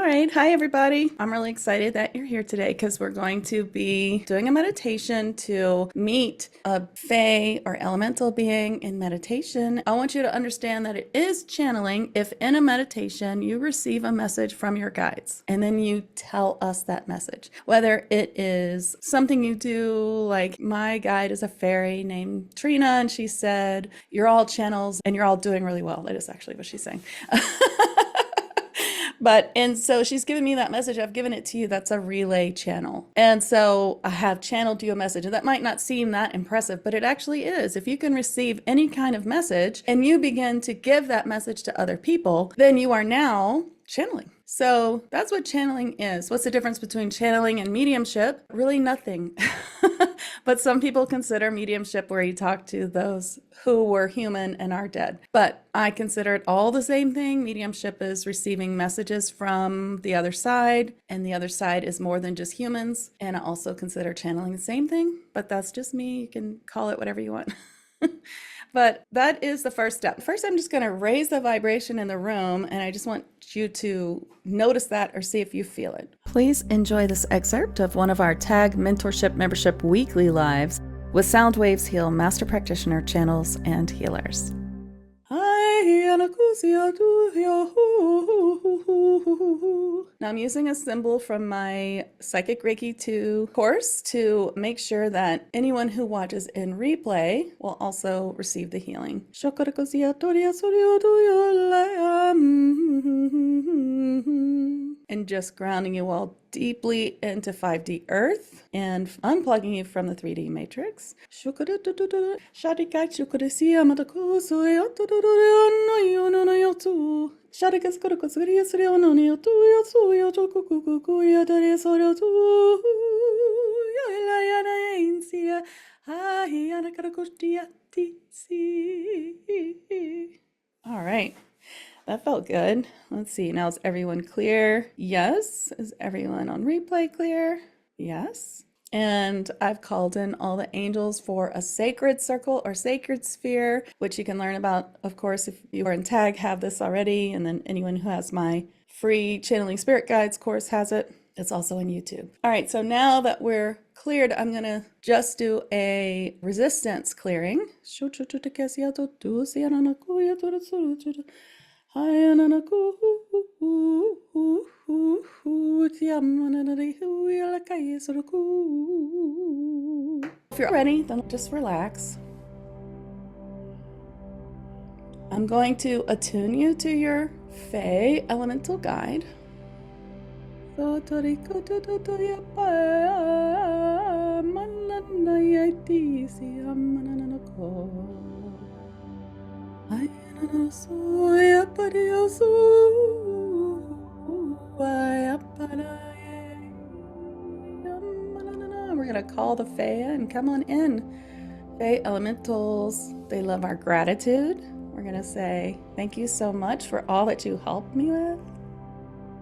right. Hi, everybody. I'm really excited that you're here today because we're going to be doing a meditation to meet a Fae or elemental being in meditation. I want you to understand that it is channeling if in a meditation you receive a message from your guides and then you tell us that message. Whether it is something you do, like my guide is a fairy named Trina, and she said, "You're all channels and you're all doing really well." That is actually what she's saying. And so she's given me that message. I've given it to you. That's a relay channel. And so I have channeled you a message. And that might not seem that impressive, but it actually is. If you can receive any kind of message and you begin to give that message to other people, then you are now channeling. So that's what channeling is. What's the difference between channeling and mediumship? Really nothing. But some people consider mediumship where you talk to those who were human and are dead. But I consider it all the same thing. Mediumship is receiving messages from the other side, and the other side is more than just humans. And I also consider channeling the same thing, but that's just me. You can call it whatever you want. But that is the first step. First, I'm just going to raise the vibration in the room, and I just want you to notice that or see if you feel it. Please enjoy this excerpt of one of our TAG Mentorship Membership weekly lives with Sound Waves Heal Master Practitioner channels and healers. Now I'm using a symbol from my Psychic Reiki 2 course to make sure that anyone who watches in replay will also receive the healing. And just grounding you all deeply into 5D Earth and unplugging you from the 3D matrix. All right. That felt good. Let's see. Now, is everyone clear? Yes. Is everyone on replay clear? Yes. And I've called in all the angels for a sacred circle or sacred sphere, which you can learn about, of course, if you are in TAG, have this already. And then anyone who has my free Channeling Spirit Guides course has it. It's also on YouTube. All right. So now that we're cleared, I'm going to just do a resistance clearing. If you're ready, then just relax. I'm going to attune you to your Fae elemental guide. We're going to call the Fae and come on in. Fae elementals, they love our gratitude. We're going to say, thank you so much for all that you helped me with.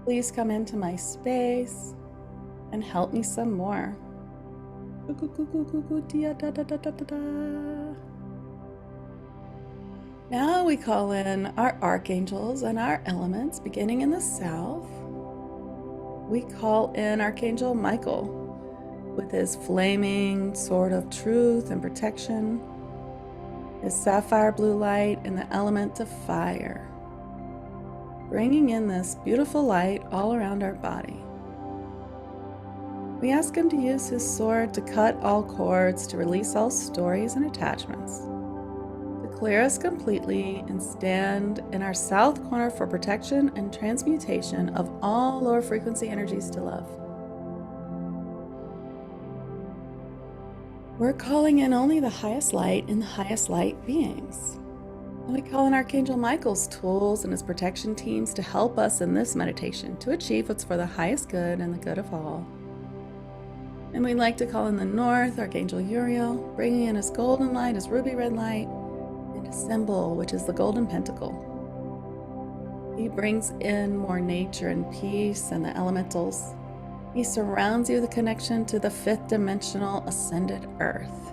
Please come into my space and help me some more. Now we call in our archangels and our elements, beginning in the south. We call in Archangel Michael with his flaming sword of truth and protection, his sapphire blue light and the element of fire, bringing in this beautiful light all around our body. We ask him to use his sword to cut all cords, to release all stories and attachments, to clear us completely and stand in our south corner for protection and transmutation of all lower frequency energies to love. We're calling in only the highest light and the highest light beings. And we call in Archangel Michael's tools and his protection teams to help us in this meditation to achieve what's for the highest good and the good of all. And we'd like to call in the north, Archangel Uriel, bringing in his golden light, his ruby red light, and his symbol, which is the golden pentacle. He brings in more nature and peace and the elementals. He surrounds you with a connection to the fifth dimensional ascended earth.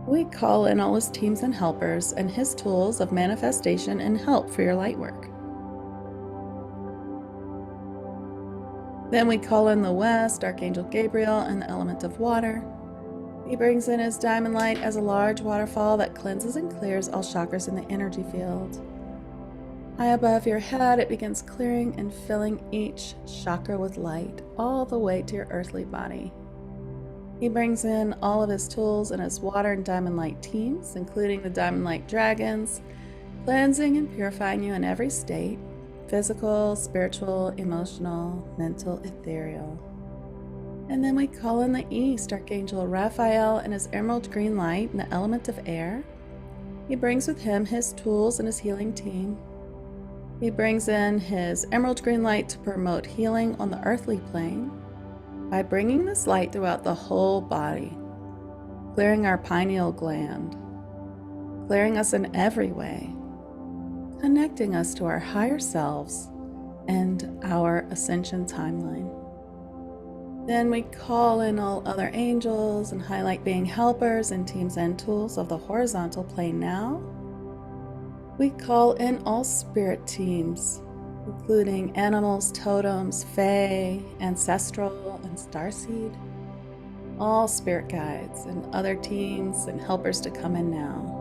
We call in all his teams and helpers and his tools of manifestation and help for your light work. Then we call in the west, Archangel Gabriel, and the element of water. He brings in his diamond light as a large waterfall that cleanses and clears all chakras in the energy field. High above your head, it begins clearing and filling each chakra with light, all the way to your earthly body. He brings in all of his tools and his water and diamond light teams, including the diamond light dragons, cleansing and purifying you in every state: physical, spiritual, emotional, mental, ethereal. And then we call in the east, Archangel Raphael and his emerald green light and the element of air. He brings with him his tools and his healing team. He brings in his emerald green light to promote healing on the earthly plane by bringing this light throughout the whole body, clearing our pineal gland, clearing us in every way, connecting us to our higher selves and our ascension timeline. Then we call in all other angels and highlight being helpers and teams and tools of the horizontal plane now. We call in all spirit teams, including animals, totems, fae, ancestral, and starseed, all spirit guides and other teams and helpers to come in now.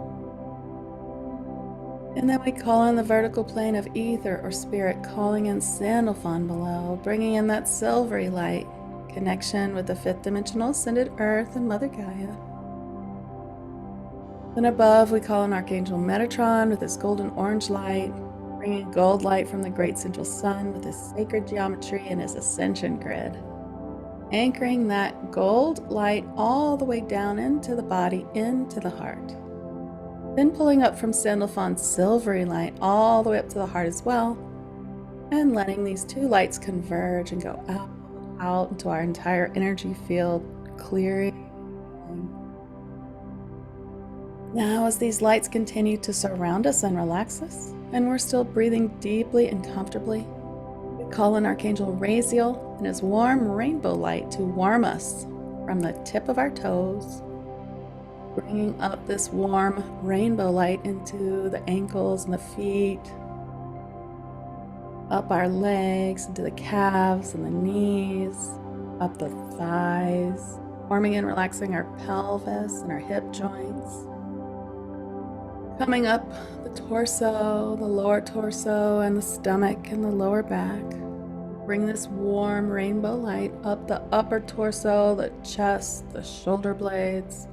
And then we call in the vertical plane of ether or spirit, calling in Sandalphon below, bringing in that silvery light, connection with the fifth dimensional ascended earth and Mother Gaia. Then above we call in Archangel Metatron with his golden orange light, bringing gold light from the great central sun with his sacred geometry and his ascension grid, anchoring that gold light all the way down into the body, into the heart. Then pulling up from Sandalphon's silvery light all the way up to the heart as well, and letting these two lights converge and go out into our entire energy field, clearing. Now as these lights continue to surround us and relax us, and we're still breathing deeply and comfortably, we call in Archangel Raziel and his warm rainbow light to warm us from the tip of our toes, bringing up this warm rainbow light into the ankles and the feet, up our legs, into the calves and the knees, up the thighs, warming and relaxing our pelvis and our hip joints. Coming up the torso, the lower torso, and the stomach and the lower back. Bring this warm rainbow light up the upper torso, the chest, the shoulder blades.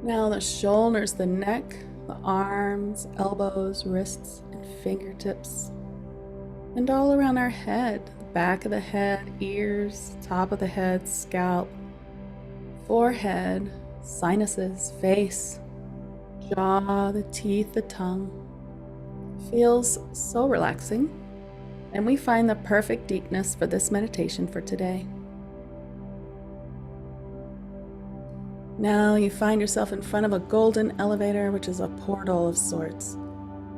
Now the shoulders, the neck, the arms, elbows, wrists, and fingertips. And all around our head, the back of the head, ears, top of the head, scalp, forehead, sinuses, face, jaw, the teeth, the tongue. Feels so relaxing, and we find the perfect deepness for this meditation for today. Now you find yourself in front of a golden elevator, which is a portal of sorts,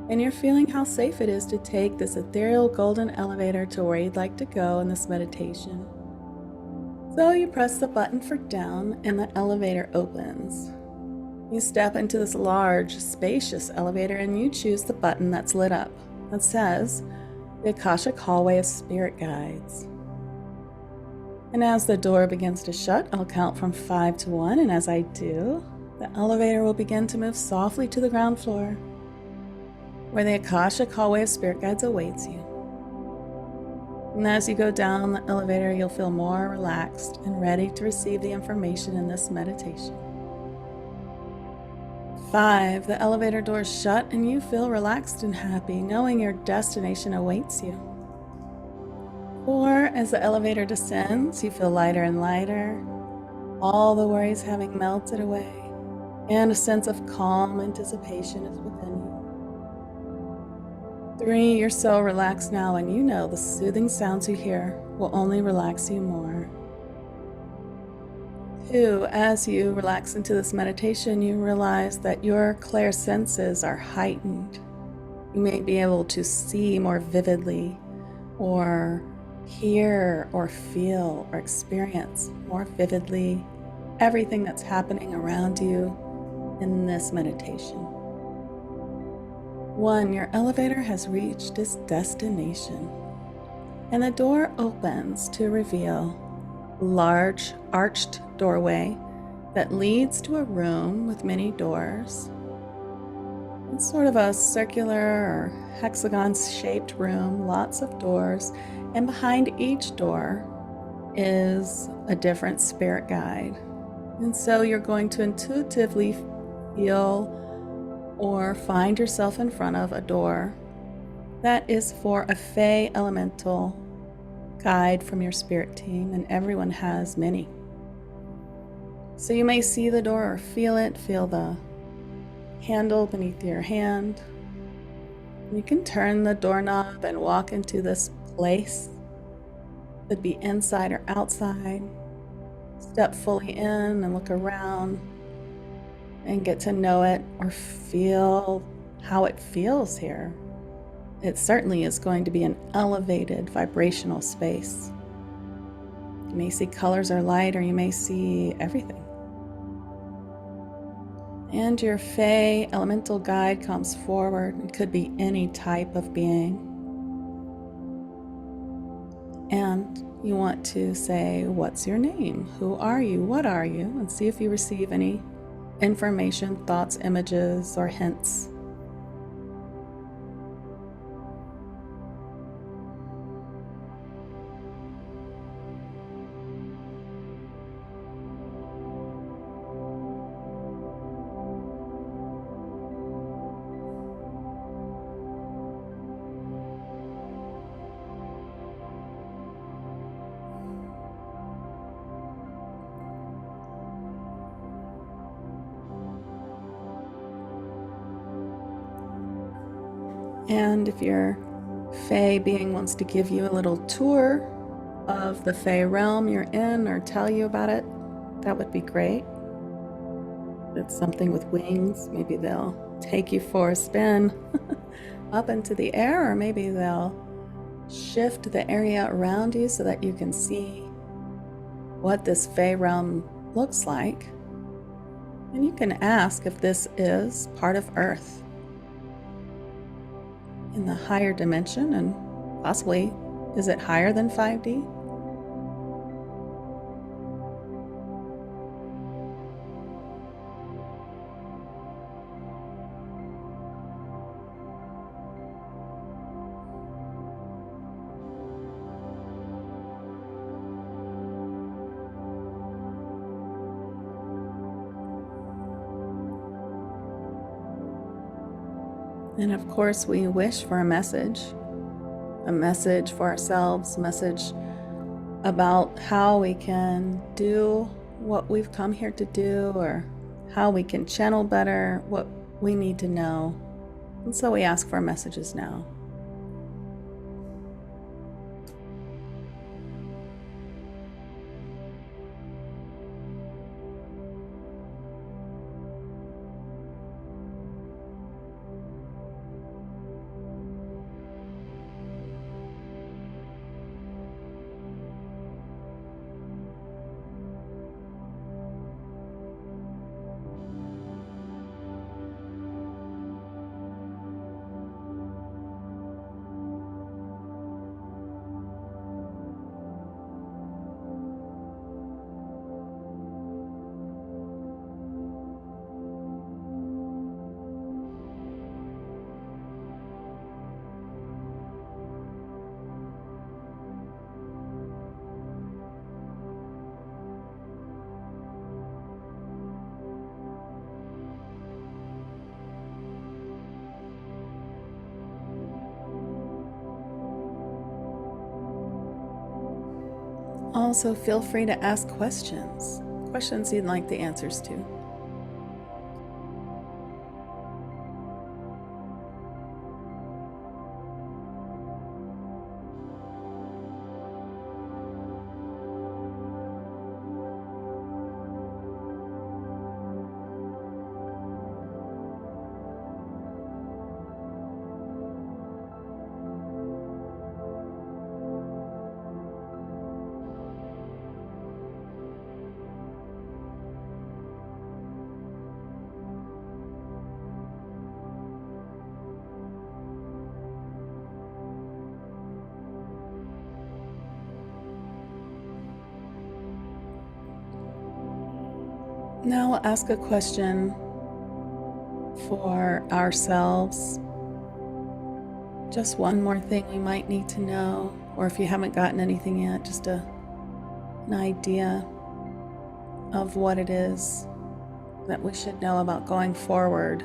and you're feeling how safe it is to take this ethereal golden elevator to where you'd like to go in this meditation. So you press the button for down and the elevator opens. You step into this large, spacious elevator and you choose the button that's lit up that says the Akashic Hallway of Spirit Guides. And as the door begins to shut, I'll count from 5 to 1, and as I do, the elevator will begin to move softly to the ground floor, where the Akashic Hallway of Spirit Guides awaits you. And as you go down the elevator, you'll feel more relaxed and ready to receive the information in this meditation. 5, the elevator doors shut and you feel relaxed and happy, knowing your destination awaits you. 4, as the elevator descends, you feel lighter and lighter, all the worries having melted away, and a sense of calm anticipation is within you. 3, you're so relaxed now and you know the soothing sounds you hear will only relax you more. 2, as you relax into this meditation, you realize that your clairsenses are heightened. You may be able to see more vividly, or hear or feel or experience more vividly everything that's happening around you in this meditation. 1, your elevator has reached its destination. And the door opens to reveal a large arched doorway that leads to a room with many doors. It's sort of a circular or hexagon-shaped room, lots of doors, and behind each door is a different spirit guide. And so you're going to intuitively feel or find yourself in front of a door that is for a Fae elemental guide from your spirit team, and everyone has many. So you may see the door or feel it, feel the handle beneath your hand. You can turn the doorknob and walk into this place. Could be inside or outside. Step fully in and look around and get to know it or feel how it feels here. It certainly is going to be an elevated vibrational space. You may see colors or light, or you may see everything. And your Fae elemental guide comes forward. It could be any type of being. And you want to say, what's your name? Who are you? What are you? And see if you receive any information, thoughts, images, or hints. And if your Fae being wants to give you a little tour of the Fae realm you're in or tell you about it, that would be great. If it's something with wings, maybe they'll take you for a spin up into the air, or maybe they'll shift the area around you so that you can see what this Fae realm looks like. And you can ask if this is part of Earth in the higher dimension, and possibly, is it higher than 5D? And of course, we wish for a message for ourselves, a message about how we can do what we've come here to do, or how we can channel better what we need to know. And so we ask for messages now. Also, feel free to ask questions you'd like the answers to. Now we'll ask a question for ourselves. Just one more thing we might need to know, or if you haven't gotten anything yet, just an idea of what it is that we should know about going forward.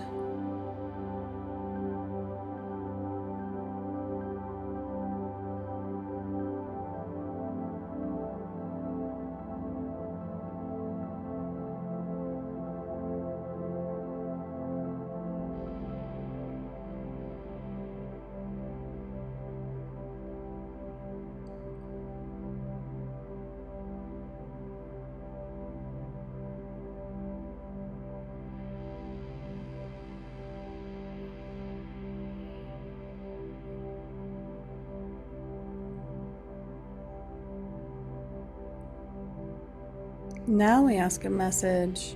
Now we ask a message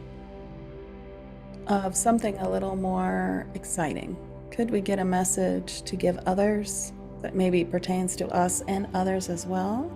of something a little more exciting. Could we get a message to give others that maybe pertains to us and others as well?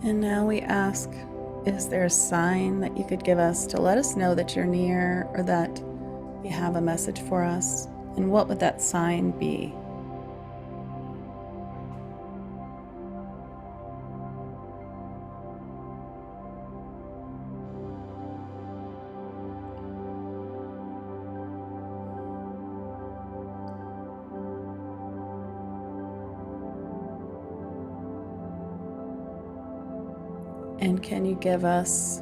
And now we ask, is there a sign that you could give us to let us know that you're near or that you have a message for us? And what would that sign be? And can you give us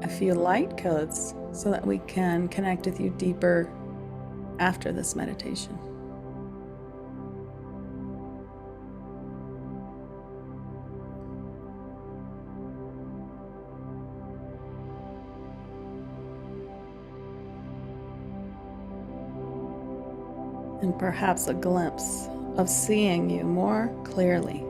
a few light codes so that we can connect with you deeper after this meditation? And perhaps a glimpse of seeing you more clearly.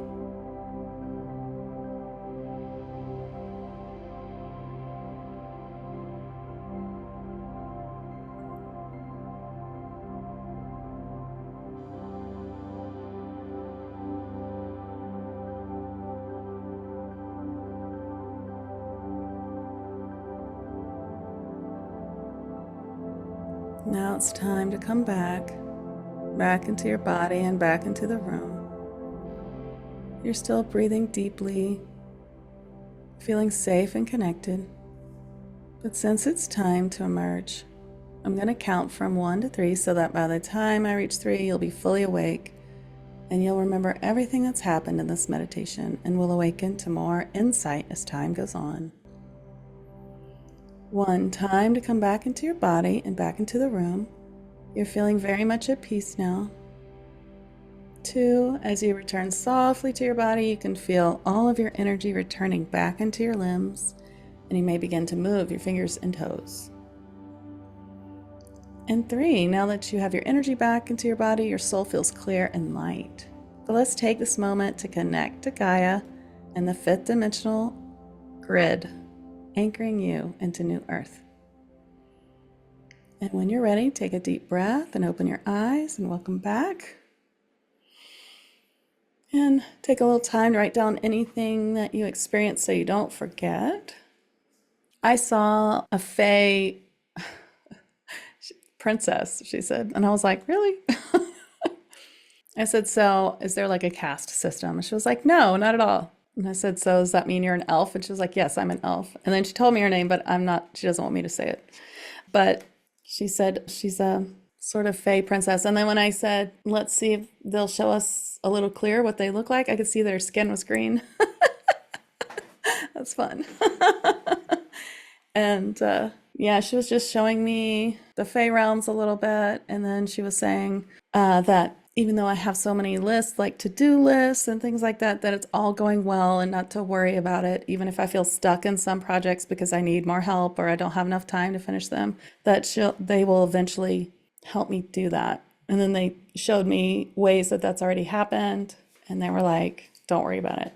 Now it's time to come back into your body and back into the room. You're still breathing deeply, feeling safe and connected. But since it's time to emerge, I'm going to count from 1 to 3 so that by the time I reach 3, you'll be fully awake and you'll remember everything that's happened in this meditation and will awaken to more insight as time goes on. 1, time to come back into your body and back into the room. You're feeling very much at peace now. 2, as you return softly to your body, you can feel all of your energy returning back into your limbs, and you may begin to move your fingers and toes. And 3, now that you have your energy back into your body, your soul feels clear and light. But let's take this moment to connect to Gaia and the 5th dimensional grid, anchoring you into New Earth. And when you're ready, take a deep breath and open your eyes and welcome back. And take a little time to write down anything that you experienced so you don't forget. I saw a Fae Princess, she said, and I was like, really? I said, so is there like a caste system? And she was like, no, not at all. And I said, so does that mean you're an elf? And she was like, yes, I'm an elf. And then she told me her name, but she doesn't want me to say it. But she said she's a sort of Fae princess. And then when I said, let's see if they'll show us a little clearer what they look like, I could see their skin was green. That's fun. And yeah, she was just showing me the Fae realms a little bit. And then she was saying that even though I have so many lists, like to-do lists and things like that, that it's all going well and not to worry about it, even if I feel stuck in some projects because I need more help or I don't have enough time to finish them, that they will eventually help me do that. And then they showed me ways that that's already happened, and they were like, don't worry about it.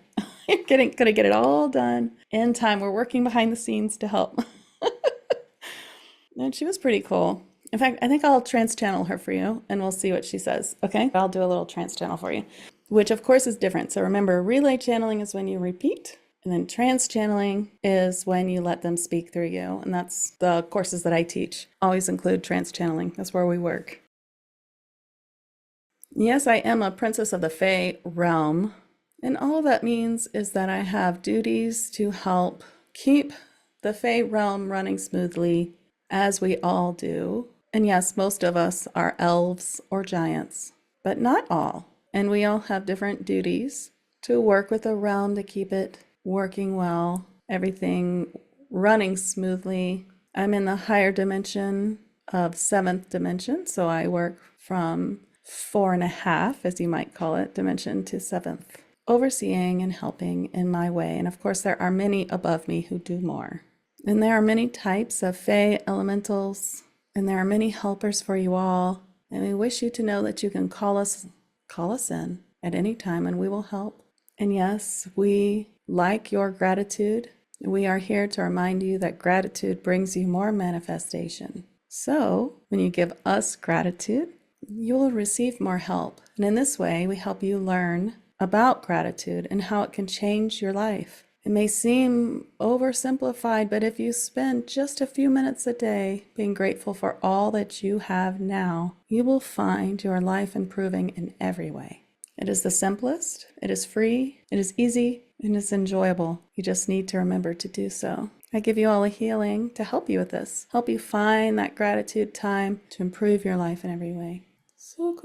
You're gonna get it all done in time. We're working behind the scenes to help. And she was pretty cool. In fact, I think I'll trance channel her for you and we'll see what she says. Okay? I'll do a little trance channel for you, which of course is different. So remember, relay channeling is when you repeat, and then trance channeling is when you let them speak through you. And that's the courses that I teach. Always include trance channeling. That's where we work. Yes, I am a princess of the Fae realm. And all that means is that I have duties to help keep the Fae realm running smoothly, as we all do. And yes, most of us are elves or giants, but not all. And we all have different duties to work with the realm to keep it working well, everything running smoothly. I'm in the higher dimension of 7th dimension, so I work from 4.5, as you might call it, dimension to 7th, overseeing and helping in my way. And of course, there are many above me who do more. And there are many types of Fae elementals, and there are many helpers for you all. And we wish you to know that you can call us in at any time and we will help. And yes, we like your gratitude. We are here to remind you that gratitude brings you more manifestation. So when you give us gratitude, you will receive more help. And in this way, we help you learn about gratitude and how it can change your life. It may seem oversimplified, but if you spend just a few minutes a day being grateful for all that you have now, you will find your life improving in every way. It is the simplest, it is free, it is easy, and it's enjoyable. You just need to remember to do so. I give you all a healing to help you with this, help you find that gratitude time to improve your life in every way. So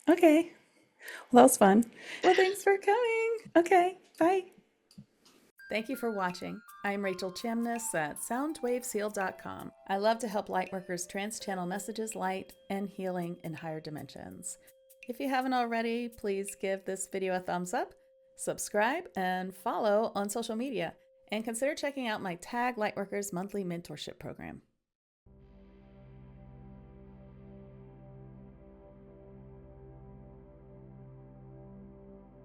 okay, well, that was fun. Well, thanks for coming. Okay, bye. Thank you for watching. I'm Rachel Chamness at soundwavesheal.com. I love to help lightworkers trans-channel messages, light, and healing in higher dimensions. If you haven't already, please give this video a thumbs up, subscribe, and follow on social media, and consider checking out my Tag Lightworkers monthly mentorship program.